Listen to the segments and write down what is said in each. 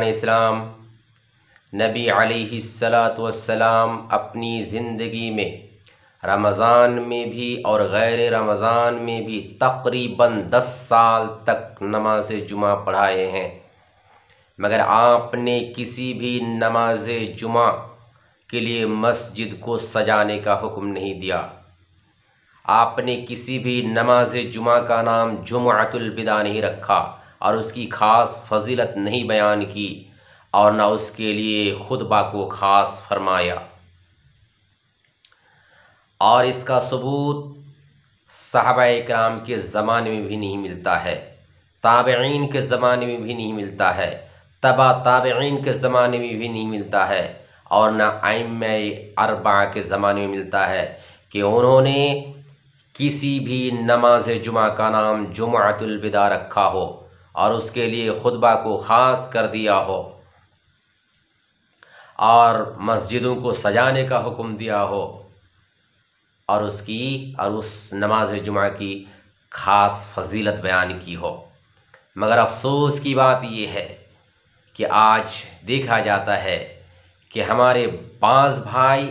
بزرگان اسلام، نبی علیہ السلام اپنی زندگی میں رمضان میں بھی اور غیر رمضان میں بھی تقریباً 10 سال تک نماز جمعہ پڑھائے ہیں، مگر آپ نے کسی بھی نماز جمعہ کے لیے مسجد کو سجانے کا حکم نہیں دیا۔ آپ نے کسی بھی نماز جمعہ کا نام جمعۃ الوداع نہیں رکھا اور اس کی خاص فضیلت نہیں بیان کی، اور نہ اس کے لیے خطبہ کو خاص فرمایا۔ اور اس کا ثبوت صحابہ کرام کے زمانے میں بھی نہیں ملتا ہے، تابعین کے زمانے میں بھی نہیں ملتا ہے، تبع تابعین کے زمانے میں بھی نہیں ملتا ہے، اور نہ ائمہ اربعہ کے زمانے میں ملتا ہے کہ انہوں نے کسی بھی نماز جمعہ کا نام جمعۃ الوداع رکھا ہو اور اس کے لیے خطبہ کو خاص کر دیا ہو اور مسجدوں کو سجانے کا حکم دیا ہو اور اس نماز جمعہ کی خاص فضیلت بیان کی ہو۔ مگر افسوس کی بات یہ ہے کہ آج دیکھا جاتا ہے کہ ہمارے بعض بھائی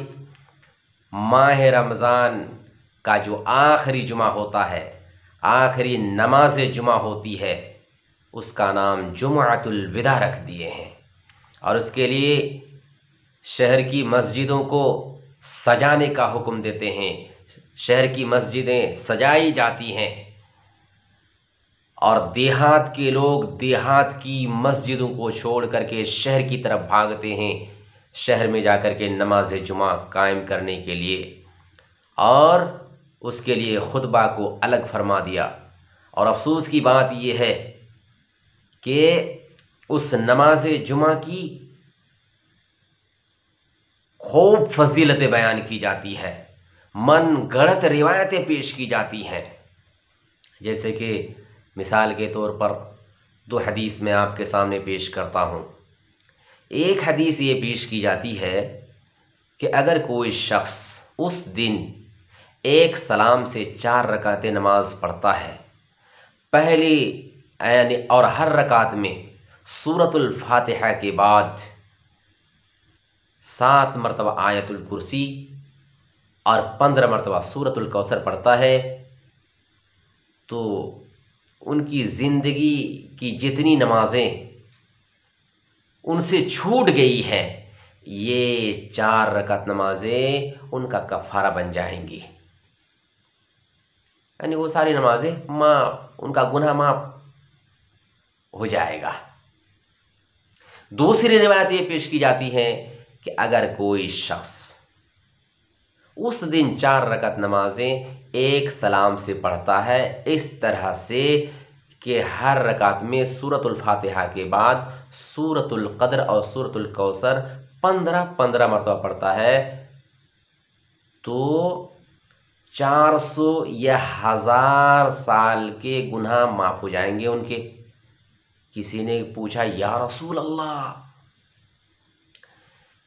ماہ رمضان کا جو آخری جمعہ ہوتا ہے، آخری نماز جمعہ ہوتی ہے، اس کا نام جمعۃ الوداع رکھ دیے ہیں اور اس کے لیے شہر کی مسجدوں کو سجانے کا حکم دیتے ہیں۔ شہر کی مسجدیں سجائی جاتی ہیں اور دیہات کے لوگ دیہات کی مسجدوں کو چھوڑ کر کے شہر کی طرف بھاگتے ہیں، شہر میں جا کر کے نماز جمعہ قائم کرنے کے لیے، اور اس کے لیے خطبہ کو الگ فرما دیا۔ اور افسوس کی بات یہ ہے کہ اس نماز جمعہ کی خوب فضیلتیں بیان کی جاتی ہے، من گھڑت روایتیں پیش کی جاتی ہیں، جیسے کہ مثال کے طور پر 2 حدیث میں آپ کے سامنے پیش کرتا ہوں۔ ایک حدیث یہ پیش کی جاتی ہے کہ اگر کوئی شخص اس دن ایک سلام سے 4 رکعتیں نماز پڑھتا ہے، پہلی اور ہر رکعت میں سورۃ الفاتحہ کے بعد 7 مرتبہ آیت الکرسی اور 15 مرتبہ سورۃ الکوثر پڑھتا ہے، تو ان کی زندگی کی جتنی نمازیں ان سے چھوٹ گئی ہیں، یہ 4 رکعت نمازیں ان کا کفارہ بن جائیں گی، یعنی وہ ساری نمازیں ان کا گناہ معاف ہو جائے گا۔ دوسری روایت یہ پیش کی جاتی ہے کہ اگر کوئی شخص اس دن 4 رکعت نمازیں ایک سلام سے پڑھتا ہے، اس طرح سے کہ ہر رکعت میں سورۃ الفاتحہ کے بعد سورۃ القدر اور سورۃ الکوثر 15 مرتبہ پڑھتا ہے، تو 400 یا 1000 سال کے گناہ معاف ہو جائیں گے ان کے۔ کسی نے پوچھا یا رسول اللہ،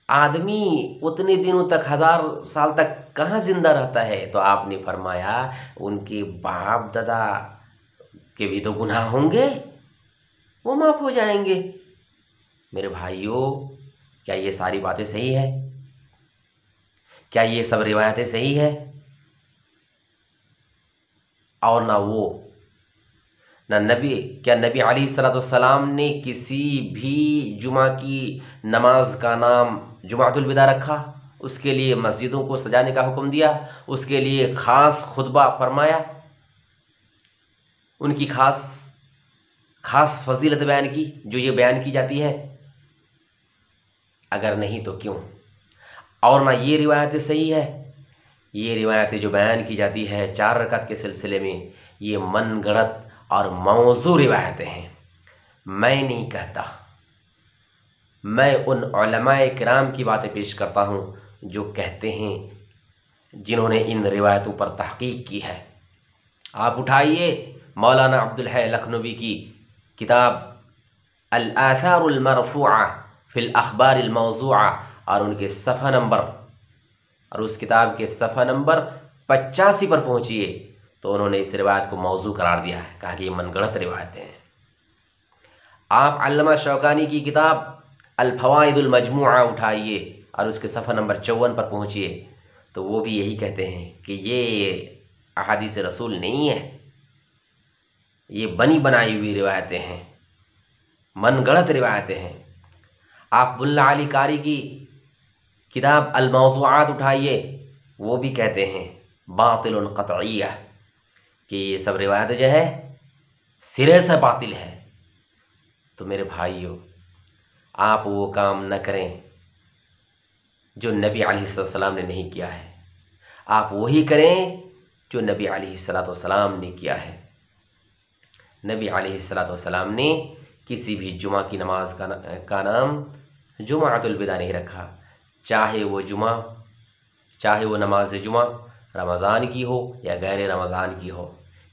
آدمی اتنے دنوں تک 1000 سال تک کہاں زندہ رہتا ہے؟ تو آپ نے فرمایا ان کے باپ دادا کے بھی تو گناہ ہوں گے، وہ معاف ہو جائیں گے۔ میرے بھائیوں، کیا یہ ساری باتیں صحیح ہے؟ کیا یہ سب روایتیں صحیح ہے؟ اور کیا نبی علیہ السلام نے کسی بھی جمعہ کی نماز کا نام جمعۃ الوداع رکھا، اس کے لیے مسجدوں کو سجانے کا حکم دیا، اس کے لیے خاص خطبہ فرمایا، ان کی خاص فضیلت بیان کی جو یہ بیان کی جاتی ہے؟ اگر نہیں تو کیوں؟ اور نہ یہ روایتیں صحیح ہے۔ یہ روایتیں جو بیان کی جاتی ہے 4 رکعت کے سلسلے میں، یہ من گڑت اور موضوع روایتیں ہیں۔ میں نہیں کہتا، میں ان علماء کرام کی باتیں پیش کرتا ہوں جو کہتے ہیں، جنہوں نے ان روایتوں پر تحقیق کی ہے۔ آپ اٹھائیے مولانا عبدالحی لکھنوی کی کتاب الآثار المرفوعہ فی الاخبار الموضوعہ اور ان کے صفحہ نمبر اور اس کتاب کے صفحہ نمبر 85 پر پہنچیے تو انہوں نے اس روایت کو موضوع قرار دیا ہے، کہا کہ یہ من گڑت روایتیں ہیں۔ آپ علامہ شوکانی کی کتاب الفوائد المجموعہ اٹھائیے اور اس کے صفحہ نمبر 54 پر پہنچیے، تو وہ بھی یہی کہتے ہیں کہ یہ احادیث رسول نہیں ہے، یہ بنی بنائی ہوئی روایتیں ہیں، من گڑت روایتیں ہیں۔ آپ ملا علی قاری کی کتاب الموضوعات اٹھائیے، وہ بھی کہتے ہیں باطل قطعیہ، کہ یہ سب روایتیں جو ہے سرے سے باطل ہے۔ تو میرے بھائیوں، آپ وہ کام نہ کریں جو نبی علیہ السلام نے نہیں کیا ہے، آپ وہی کریں جو نبی علیہ السلام نے کیا ہے۔ نبی علیہ السلام نے کسی بھی جمعہ کی نماز کا نام جمعۃ الوداع نہیں رکھا، چاہے وہ نماز جمعہ رمضان کی ہو یا غیر رمضان کی ہو،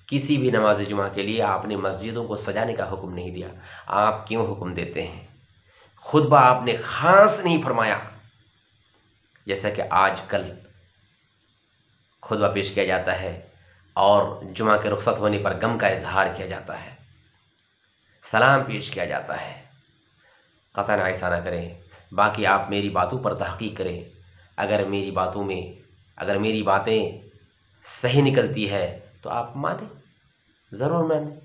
کسی بھی نماز جمعہ کے لیے آپ نے مسجدوں کو سجانے کا حکم نہیں دیا۔ آپ کیوں حکم دیتے ہیں؟ خطبہ آپ نے خاص نہیں فرمایا، جیسا کہ آج کل خطبہ پیش کیا جاتا ہے اور جمعہ کے رخصت ہونے پر غم کا اظہار کیا جاتا ہے، سلام پیش کیا جاتا ہے۔ قطعاً ایسا نہ کریں۔ باقی آپ میری باتوں پر تحقیق کریں، اگر میری باتیں صحیح نکلتی ہے تو آپ مانیں، ضرور مانیں۔